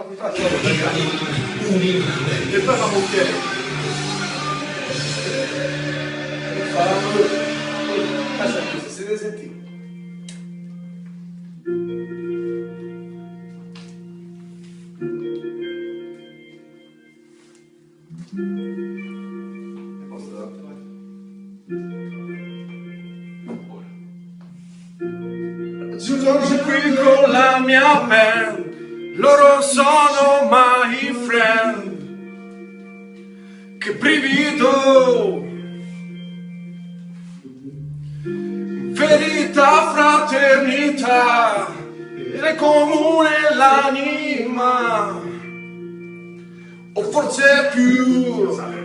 mi faccio la cosa e poi fa bocchiere. Aspetta, si deve sentire. Oggi qui con la mia band, loro sono my friend. Che brivido, verità, fraternità, è comune l'anima, o forse più.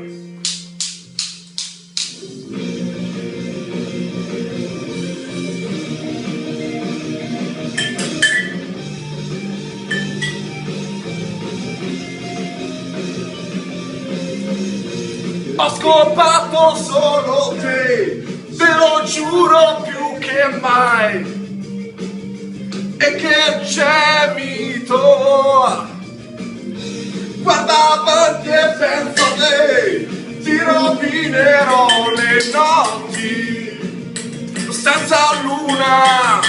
Ho scopato solo te lo giuro più che mai. E che c'è mito? Guarda avanti e penso a te, ti rovinerò le notti senza luna.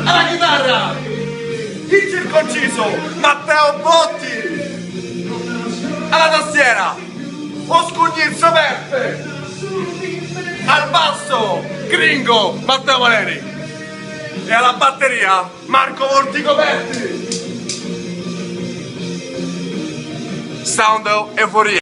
Alla chitarra, il circonciso Matteo Botti, alla tastiera Oscugnizzo Beppe, al basso Gringo Matteo Valeri e alla batteria Marco Vorticoperti. Sound Euforia.